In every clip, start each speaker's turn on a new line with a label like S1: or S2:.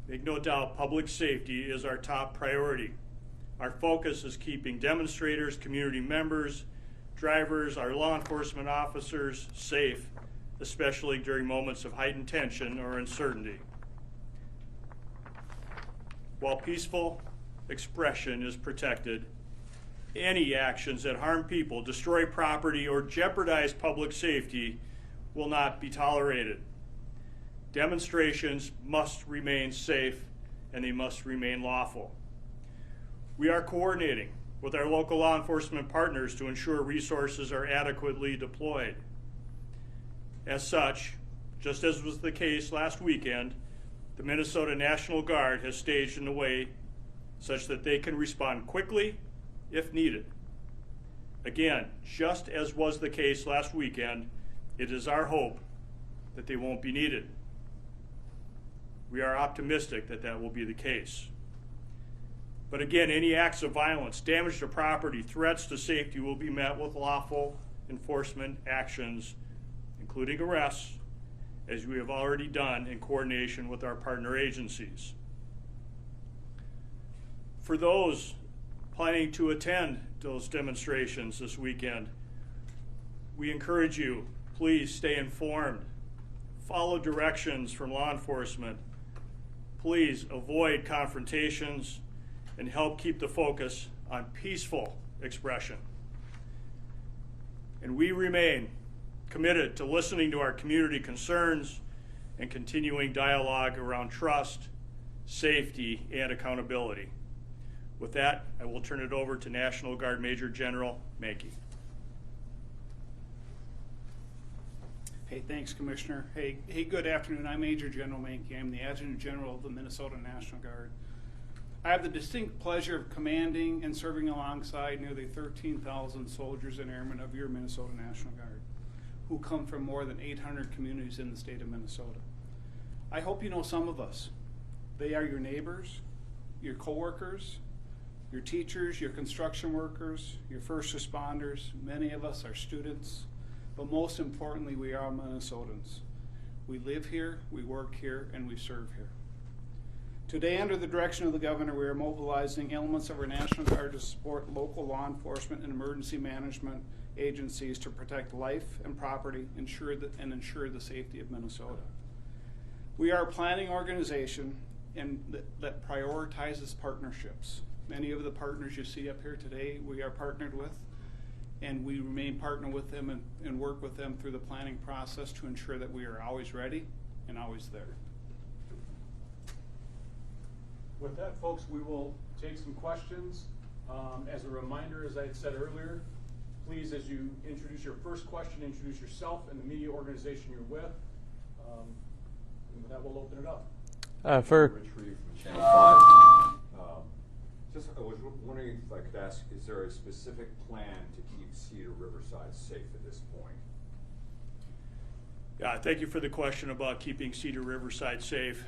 S1: Make no doubt, public safety is our top priority. Our focus is keeping demonstrators, community members, drivers, our law enforcement officers safe, especially during moments of heightened tension or uncertainty. While peaceful expression is protected, any actions that harm people, destroy property, or jeopardize public safety will not be tolerated. Demonstrations must remain safe and they must remain lawful. We are coordinating with our local law enforcement partners to ensure resources are adequately deployed. As such, just as was the case last weekend, the Minnesota National Guard has staged in a way such that they can respond quickly if needed. Again, just as was the case last weekend, it is our hope that they won't be needed. We are optimistic that that will be the case. But again, any acts of violence, damage to property, threats to safety will be met with lawful enforcement actions, including arrests, as we have already done in coordination with our partner agencies. For those planning to attend those demonstrations this weekend, we encourage you, please stay informed, follow directions from law enforcement, please avoid confrontations, and help keep the focus on peaceful expression. And we remain committed to listening to our community concerns and continuing dialogue around trust, safety, and accountability. With that, I will turn it over to National Guard Major General Mankey.
S2: Hey, thanks, Commissioner. Hey, good afternoon. I'm Major General Mankey. I'm the Adjutant General of the Minnesota National Guard. I have the distinct pleasure of commanding and serving alongside nearly 13,000 soldiers and airmen of your Minnesota National Guard, who come from more than 800 communities in the state of Minnesota. I hope you know some of us. They are your neighbors, your coworkers, your teachers, your construction workers, your first responders. Many of us are students, but most importantly, we are Minnesotans. We live here, we work here, and we serve here. Today, under the direction of the governor, we are mobilizing elements of our National Guard to support local law enforcement and emergency management agencies to protect life and property, ensure the safety of Minnesota. We are a planning organization that prioritizes partnerships. Many of the partners you see up here today, we are partnered with, and we remain partnered with them and work with them through the planning process to ensure that we are always ready and always there.
S3: With that, folks, we will take some questions. As a reminder, as I had said earlier, please, as you introduce your first question, introduce yourself and the media organization you're with. And with that, we'll open it up.
S4: Rich Reeve from Channel 5. I was wondering if I could ask, is there a specific plan to keep Cedar Riverside safe at this point?
S1: Yeah, thank you for the question about keeping Cedar Riverside safe.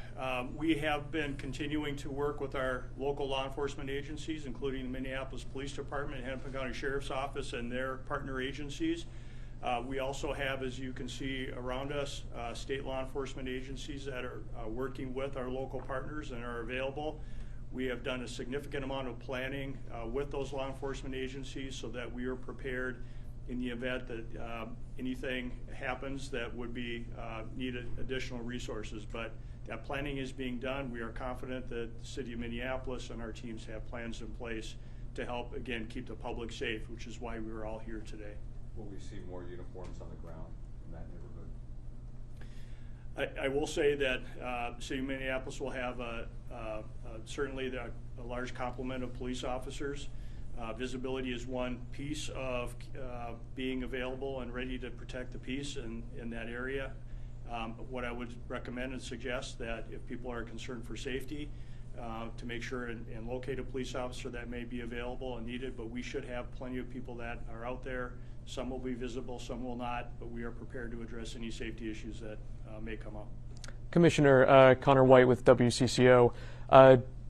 S1: We have been continuing to work with our local law enforcement agencies, including the Minneapolis Police Department and Hennepin County Sheriff's Office and their partner agencies. We also have, as you can see around us, state law enforcement agencies that are working with our local partners and are available. We have done a significant amount of planning with those law enforcement agencies so that we are prepared in the event that anything happens that would be needed additional resources. But that planning is being done. We are confident that the city of Minneapolis and our teams have plans in place to help, again, keep the public safe, which is why we are all here today.
S4: Will we see more uniforms on the ground in that neighborhood?
S1: I will say that the city of Minneapolis will have certainly a large complement of police officers. Visibility is one piece of being available and ready to protect the peace in that area. What I would recommend and suggest that if people are concerned for safety, to make sure and locate a police officer that may be available and needed, but we should have plenty of people that are out there. Some will be visible, some will not, but we are prepared to address any safety issues that may come up. Commissioner
S5: Connor White with WCCO.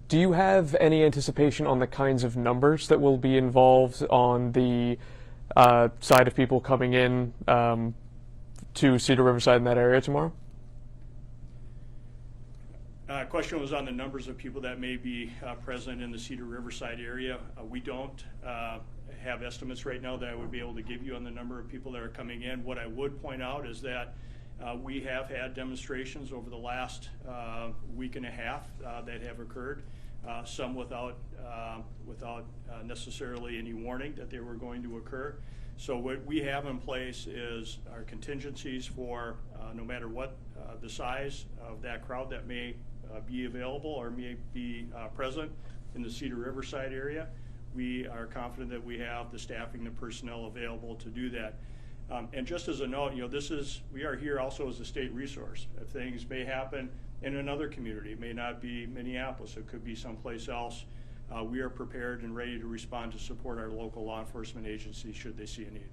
S5: Do you have any anticipation on the kinds of numbers that will be involved on the side of people coming in to Cedar Riverside in that area tomorrow?
S1: Question was on the numbers of people that may be present in the Cedar Riverside area. We don't have estimates right now that I would be able to give you on the number of people that are coming in. What I would point out is that we have had demonstrations over the last week and a half that have occurred, some without necessarily any warning that they were going to occur. So what we have in place is our contingencies for no matter what the size of that crowd that may be available or may be present in the Cedar Riverside area. We are confident that we have the staffing, the personnel available to do that. And just as a note, we are here also as a state resource. If things may happen in another community, it may not be Minneapolis, it could be someplace else. We are prepared and ready to respond to support our local law enforcement agencies should they see a need.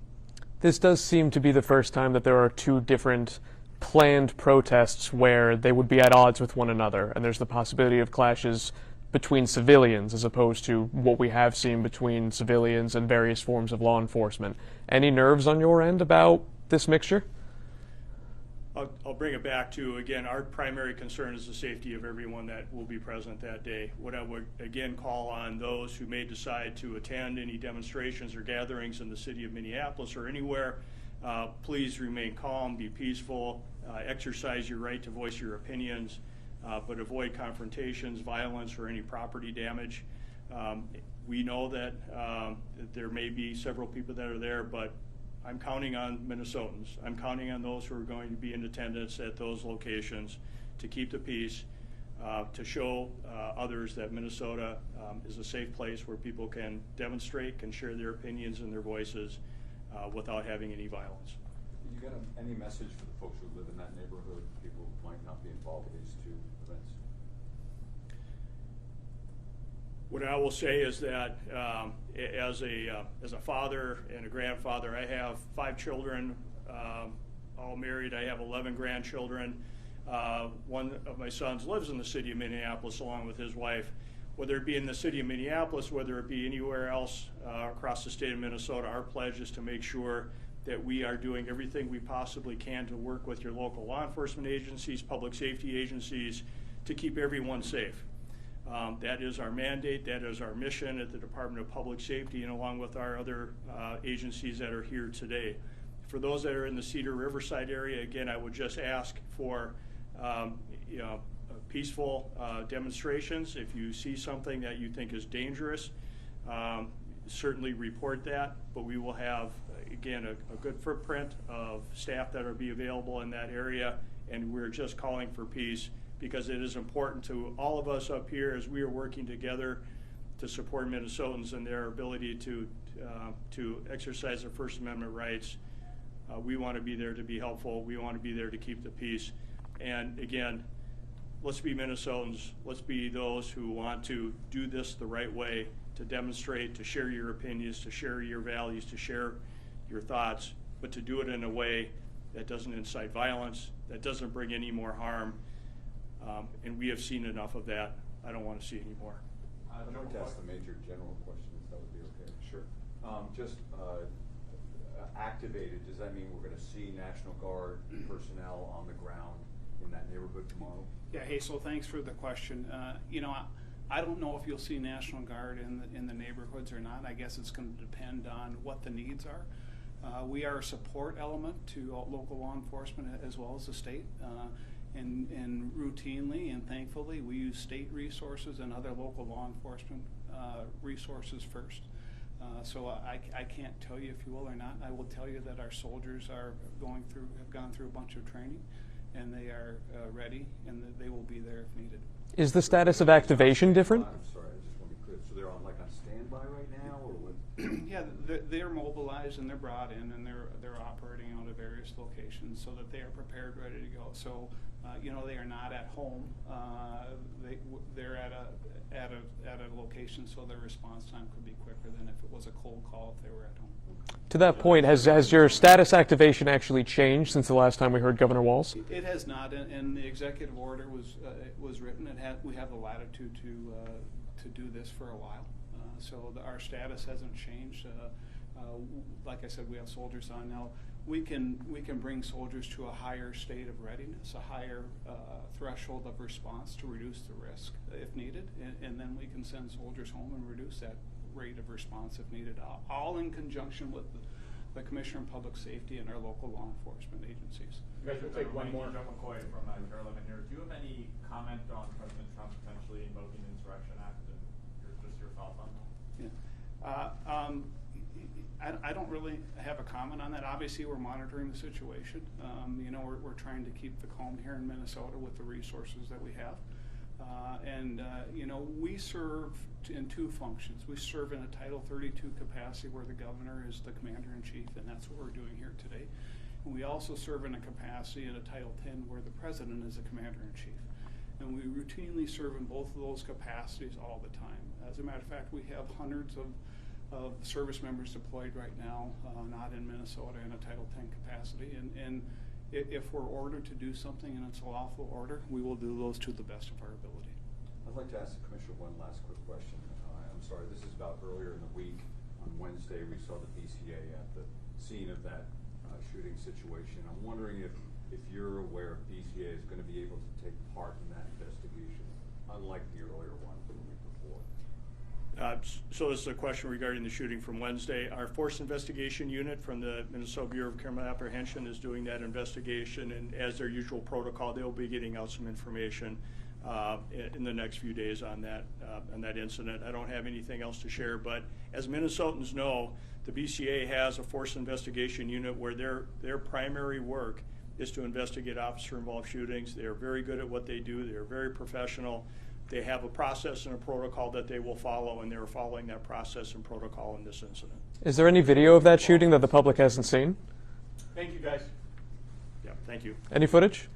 S5: This does seem to be the first time that there are two different planned protests where they would be at odds with one another, and there's the possibility of clashes between civilians as opposed to what we have seen between civilians and various forms of law enforcement. Any nerves on your end about this mixture?
S1: I'll bring it back to, again, our primary concern is the safety of everyone that will be present that day. What I would, again, call on those who may decide to attend any demonstrations or gatherings in the city of Minneapolis or anywhere, please remain calm, be peaceful, exercise your right to voice your opinions, but avoid confrontations, violence, or any property damage. We know that there may be several people that are there, but I'm counting on Minnesotans. I'm counting on those who are going to be in attendance at those locations to keep the peace, to show others that Minnesota is a safe place where people can demonstrate, can share their opinions and their voices without having any violence.
S4: You got any message for the folks who live in that neighborhood, people who might not be involved with these two events?
S1: What I will say is that as a father and a grandfather, I have 5 children, all married. I have 11 grandchildren. One of my sons lives in the city of Minneapolis along with his wife. Whether it be in the city of Minneapolis, whether it be anywhere else across the state of Minnesota, our pledge is to make sure that we are doing everything we possibly can to work with your local law enforcement agencies, public safety agencies, to keep everyone safe. That is our mandate, that is our mission at the Department of Public Safety and along with our other agencies that are here today. For those that are in the Cedar Riverside area, again, I would just ask for peaceful demonstrations. If you see something that you think is dangerous, certainly report that, but we will have, again, a good footprint of staff that will be available in that area, and we're just calling for peace because it is important to all of us up here as we are working together to support Minnesotans and their ability to exercise their First Amendment rights. We want to be there to be helpful. We want to be there to keep the peace. And again, let's be Minnesotans. Let's be those who want to do this the right way, to demonstrate, to share your opinions, to share your values, to share your thoughts, but to do it in a way that doesn't incite violence, that doesn't bring any more harm. And we have seen enough of that. I don't want to see any more.
S4: I'd like to ask the Major General question, if that would be okay. Sure. Activated, does that mean we're going to see National Guard personnel on the ground in that neighborhood tomorrow?
S2: Yeah, Hazel, thanks for the question. I don't know if you'll see National Guard in the neighborhoods or not. I guess it's going to depend on what the needs are. We are a support element to local law enforcement as well as the state. And routinely and thankfully, we use state resources and other local law enforcement resources first. So I can't tell you if you will or not. I will tell you that our soldiers have gone through a bunch of training, and they are ready, and they will be there if needed.
S5: Is the status of activation different?
S4: I'm sorry, I just want to be clear. So they're on standby right now, or what?
S2: Yeah, they're mobilized and they're brought in, and they're operating out of various locations so that they are prepared, ready to go. So they are not at home. They're at a location, so their response time could be quicker than if it was a cold call if they were at home.
S5: To that point, has your status activation actually changed since the last time we heard Governor Walz?
S2: It has not, and the executive order was written. We have the latitude to do this for a while, so our status hasn't changed. Like I said, we have soldiers on now. we can bring soldiers to a higher state of readiness, a higher threshold of response to reduce the risk if needed, and then we can send soldiers home and reduce that rate of response if needed, all in conjunction with the Commissioner of Public Safety and our local law enforcement agencies.
S3: You guys will take one more.
S6: Joe McCoy from Carolina here. Do you have any comment on President Trump potentially invoking the Insurrection Act, and just your thoughts on that?
S2: Yeah. I don't really have a comment on that. Obviously, we're monitoring the situation. You know, we're trying to keep the calm here in Minnesota with the resources that we have. You know, we serve in two functions. We serve in a Title 32 capacity where the governor is the commander-in-chief, and that's what we're doing here today. And we also serve in a capacity in a Title 10 where the president is the commander-in-chief. And we routinely serve in both of those capacities all the time. As a matter of fact, we have hundreds of service members deployed right now, not in Minnesota in a Title 10 capacity. And if we're ordered to do something and it's a lawful order, we will do those to the best of our ability.
S4: I'd like to ask the Commissioner one last quick question. I'm sorry, this is about earlier in the week. On Wednesday, we saw the BCA at the scene of that shooting situation. I'm wondering if you're aware if BCA is going to be able to take part in that investigation, unlike the earlier one from the week before.
S1: So this is a question regarding the shooting from Wednesday. Our Force Investigation Unit from the Minnesota Bureau of Criminal Apprehension is doing that investigation, and as their usual protocol, they'll be getting out some information in the next few days on that incident. I don't have anything else to share, but as Minnesotans know, the BCA has a Force Investigation Unit where their primary work is to investigate officer-involved shootings. They are very good at what they do. They are very professional. They have a process and a protocol that they will follow, and they were following that process and protocol in this incident.
S5: Is there any video of that shooting that the public hasn't seen?
S3: Thank you, guys.
S1: Yeah, thank you.
S5: Any footage?